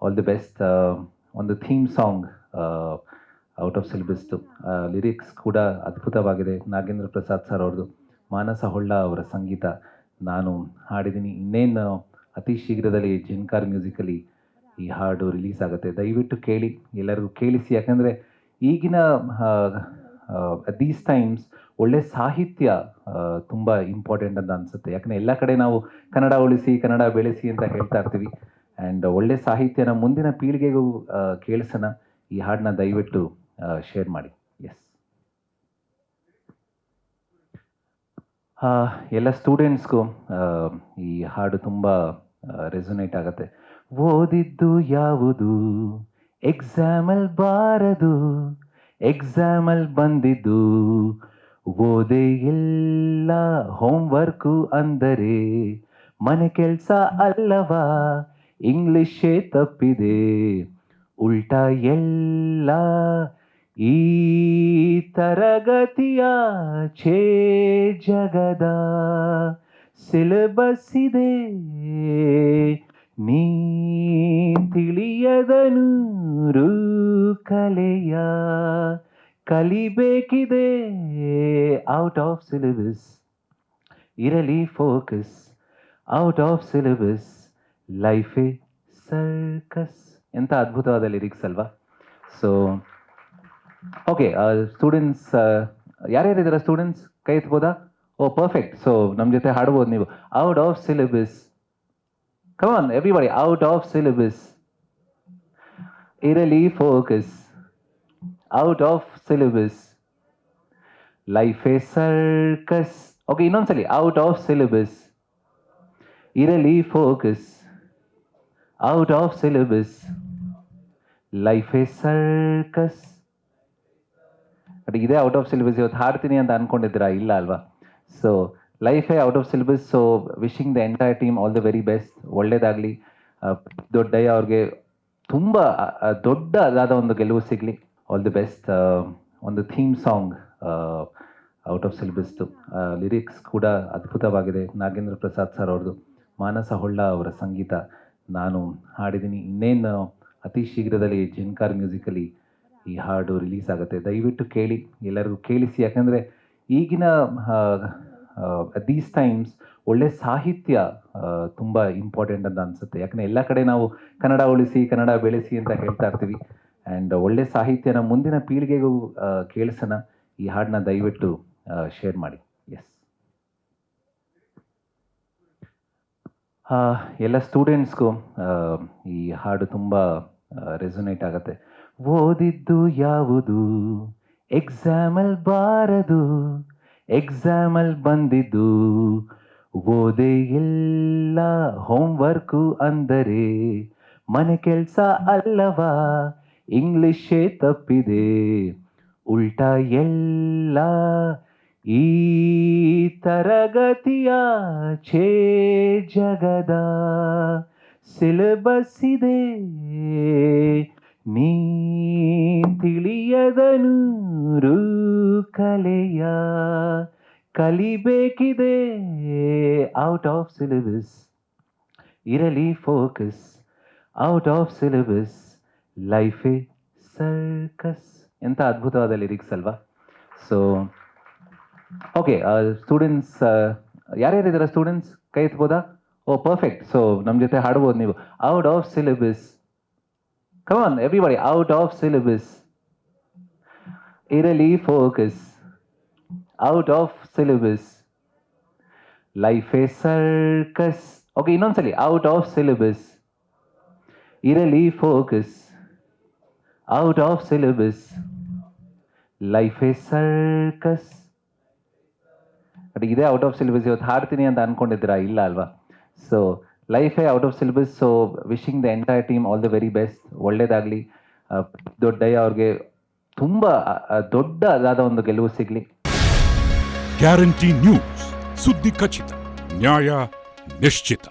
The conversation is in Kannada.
All the best. ಒಂದು ಥೀಮ್ ಸಾಂಗ್ ಔಟ್ ಆಫ್ ಸಿಲೆಬಸ್ದು, ಲಿರಿಕ್ಸ್ ಕೂಡ ಅದ್ಭುತವಾಗಿದೆ. ನಾಗೇಂದ್ರ ಪ್ರಸಾದ್ ಸರ್ ಅವ್ರದ್ದು, ಮಾನಸ ಹೊಳ್ಳ ಅವರ ಸಂಗೀತ ನಾನು ಹಾಡಿದ್ದೀನಿ. ಇನ್ನೇನು ಅತಿ ಶೀಘ್ರದಲ್ಲಿ ಜಿನ್ಕಾರ್ ಮ್ಯೂಸಿಕಲ್ಲಿ ಈ ಹಾಡು ರಿಲೀಸ್ ಆಗುತ್ತೆ. ದಯವಿಟ್ಟು ಕೇಳಿ, ಎಲ್ಲರಿಗೂ ಕೇಳಿಸಿ. ಯಾಕಂದರೆ ಈಗಿನ ದೀಸ್ ಟೈಮ್ಸ್ ಒಳ್ಳೆ ಸಾಹಿತ್ಯ ತುಂಬ ಇಂಪಾರ್ಟೆಂಟ್ ಅಂತ ಅನಿಸುತ್ತೆ. ಯಾಕಂದರೆ ಎಲ್ಲ ಕಡೆ ನಾವು ಕನ್ನಡ ಉಳಿಸಿ, ಕನ್ನಡ ಬೆಳೆಸಿ ಅಂತ ಹೇಳ್ತಾ ಇರ್ತೀವಿ. ಆ್ಯಂಡ್ ಒಳ್ಳೆ ಸಾಹಿತ್ಯನ ಮುಂದಿನ ಪೀಳಿಗೆಗೂ ಕೇಳಿಸೋಣ. ಈ ಹಾಡನ್ನ ದಯವಿಟ್ಟು ಶೇರ್ ಮಾಡಿ. ಎಸ್, ಎಲ್ಲ ಸ್ಟೂಡೆಂಟ್ಸ್ಗೂ ಈ ಹಾಡು ತುಂಬ ರೆಸೊನೇಟ್ ಆಗುತ್ತೆ. ಓದಿದ್ದು ಯಾವುದು ಎಕ್ಸಾಮಲ್ ಬಾರದು, ಎಕ್ಸಾಮಲ್ ಬಂದಿದ್ದು ಓದೇ ಇಲ್ಲ. ಹೋಮ್ವರ್ಕು ಅಂದರೆ ಮನೆ ಕೆಲಸ ಅಲ್ಲವಾ, ಇಂಗ್ಲಿಷೇ ತಪ್ಪಿದೆ, ಉಲ್ಟಾ ಎಲ್ಲ ಈ ತರಗತಿಯ ಛೇ ಜಗದ ಸಿಲೆಬಸ್ ಇದೆ, ನೀ ತಿಳಿಯದ ನೂರು ಕಲೆಯ ಕಲಿಬೇಕಿದೆ. ಔಟ್ ಆಫ್ ಸಿಲೆಬಸ್ ಇರಲಿ ಫೋಕಸ್, ಔಟ್ ಆಫ್ ಸಿಲೆಬಸ್ ಲೈಫೇ ಸರ್ಕಸ್. ಎಂಥ ಅದ್ಭುತವಾದ ಲಿರಿಕ್ಸ್ ಅಲ್ವಾ? ಸೊ ಓಕೆ, ಸ್ಟೂಡೆಂಟ್ಸ್ ಯಾರ್ಯಾರಿದ್ದಾರೆ? ಸ್ಟೂಡೆಂಟ್ಸ್ ಕೈ ಎತ್ಬೋದಾ? Oh perfect. ಸೊ ನಮ್ಮ ಜೊತೆ ಹಾಡ್ಬೋದು ನೀವು. Out of syllabus, come on everybody, out of syllabus ಇರಲಿ ಫೋಕಸ್, ಔಟ್ ಆಫ್ ಸಿಲೆಬಸ್ ಲೈಫೇ ಸರ್ಕಸ್. ಓಕೆ, ಇನ್ನೊಂದ್ಸಲಿ, ಔಟ್ ಆಫ್ ಸಿಲೆಬಸ್ ಇರಲಿ ಫೋಕಸ್, ಔಟ್ ಆಫ್ ಸಿಲೆಬಸ್ ಲೈಫೇ ಸರ್ಕಸ್. ಬಟ್ ಇದೇ ಔಟ್ ಆಫ್ ಸಿಲೆಬಸ್ ಇವತ್ತು ಹಾಡ್ತೀನಿ ಅಂತ ಅನ್ಕೊಂಡಿದ್ದೀರಾ? ಇಲ್ಲ ಅಲ್ವಾ? ಸೊ ಲೈಫೇ out of syllabus. So wishing the entire team all the very best. ಒಳ್ಳೇದಾಗಲಿ. ದೊಡ್ಡಯ್ಯ ಅವ್ರಿಗೆ ತುಂಬ ದೊಡ್ಡದಾದ ಒಂದು ಗೆಲುವು ಸಿಗಲಿ. All the best. ಒಂದು ಥೀಮ್ ಸಾಂಗ್ ಔಟ್ ಆಫ್ ಸಿಲೆಬಸ್ದು, ಲಿರಿಕ್ಸ್ ಕೂಡ ಅದ್ಭುತವಾಗಿದೆ. ನಾಗೇಂದ್ರ ಪ್ರಸಾದ್ ಸರ್ ಅವ್ರದ್ದು, ಮಾನಸ ಹೊಳ್ಳ ಅವರ ಸಂಗೀತ ನಾನು ಹಾಡಿದ್ದೀನಿ. ಇನ್ನೇನು ಅತಿ ಶೀಘ್ರದಲ್ಲಿ ಜಿನ್ಕಾರ್ ಮ್ಯೂಸಿಕಲ್ಲಿ ಈ ಹಾಡು ರಿಲೀಸ್ ಆಗುತ್ತೆ. ದಯವಿಟ್ಟು ಕೇಳಿ, ಎಲ್ಲರಿಗೂ ಕೇಳಿಸಿ. ಯಾಕಂದರೆ ಈಗಿನ ದೀಸ್ ಟೈಮ್ಸ್ ಒಳ್ಳೆ ಸಾಹಿತ್ಯ ತುಂಬ ಇಂಪಾರ್ಟೆಂಟ್ ಅಂತ ಅನಿಸುತ್ತೆ. ಯಾಕಂದರೆ ಎಲ್ಲ ಕಡೆ ನಾವು ಕನ್ನಡ ಉಳಿಸಿ, ಕನ್ನಡ ಬೆಳೆಸಿ ಅಂತ ಹೇಳ್ತಾ ಇರ್ತೀವಿ. ಆ್ಯಂಡ್ ಒಳ್ಳೆ ಸಾಹಿತ್ಯನ ಮುಂದಿನ ಪೀಳಿಗೆಗೂ ಕೇಳಿಸೋಣ. ಈ ಹಾಡನ್ನ ದಯವಿಟ್ಟು ಶೇರ್ ಮಾಡಿ. ಎಸ್, ಎಲ್ಲ ಸ್ಟೂಡೆಂಟ್ಸ್ಗೂ ಈ ಹಾಡು ತುಂಬ ರೆಸೊನೇಟ್ ಆಗುತ್ತೆ. ಓದಿದ್ದು ಯಾವುದು ಎಕ್ಸಾಮಲ್ ಬಾರದು, ಎಕ್ಸಾಮಲ್ ಬಂದಿದ್ದು ಓದೇ ಇಲ್ಲ. ಹೋಮ್ವರ್ಕು ಅಂದರೆ ಮನೆ ಕೆಲಸ ಅಲ್ಲವಾ, ಇಂಗ್ಲಿಷೇ ತಪ್ಪಿದೆ, ಉಲ್ಟಾ ಎಲ್ಲ ಈ ತರಗತಿಯ ಛೇ ಜಗದ ಸಿಲೆಬಸ್ ಇದೆ, ನೀ ತಿಳಿಯದ ನೂರು ಕಲೆಯ ಕಲಿಬೇಕಿದೆ. ಔಟ್ ಆಫ್ ಸಿಲೆಬಸ್ ಇರಲಿ ಫೋಕಸ್, ಔಟ್ ಆಫ್ ಸಿಲೆಬಸ್ ಲೈಫೇ ಸರ್ಕಸ್. ಎಂಥ ಅದ್ಭುತವಾದ ಲಿರಿಕ್ಸ್ ಅಲ್ವಾ? ಸೊ ಓಕೆ, ಸ್ಟೂಡೆಂಟ್ಸ್ ಯಾರ್ಯಾರಿದ್ದಾರೆ? ಸ್ಟೂಡೆಂಟ್ಸ್ ಕೈ ಎತ್ಬೋದಾ? Oh perfect. ಸೊ ನಮ್ಮ ಜೊತೆ ಹಾಡ್ಬೋದು ನೀವು. Out of syllabus, come on everybody, out of syllabus ಇರಲಿ ಫೋಕಸ್, ಔಟ್ ಆಫ್ ಸಿಲೆಬಸ್ ಲೈಫೇ ಸರ್ಕಸ್. ಓಕೆ, ಇನ್ನೊಂದ್ಸಲಿ, ಔಟ್ ಆಫ್ ಸಿಲೆಬಸ್ ಇರಲಿ ಫೋಕಸ್, ಔಟ್ ಆಫ್ ಸಿಲೆಬಸ್ ಲೈಫೇ ಸರ್ಕಸ್. ಬಟ್ ಇದೇ ಔಟ್ ಆಫ್ ಸಿಲೆಬಸ್ ಇವತ್ತು ಹಾಡ್ತೀನಿ ಅಂತ ಅನ್ಕೊಂಡಿದ್ದೀರಾ? ಇಲ್ಲ ಅಲ್ವಾ? ಸೊ ಲೈಫೇ out of syllabus. So wishing the entire team all the very best. ಒಳ್ಳೇದಾಗಲಿ. ದೊಡ್ಡಯ್ಯ ಅವ್ರಿಗೆ ತುಂಬ ದೊಡ್ಡದಾದ ಒಂದು ಗೆಲುವು ಸಿಗಲಿ. ಗ್ಯಾರಂಟಿ ನ್ಯೂಸ್, ಸುದ್ದಿ ಖಚಿತ, ನ್ಯಾಯ ನಿಶ್ಚಿತ.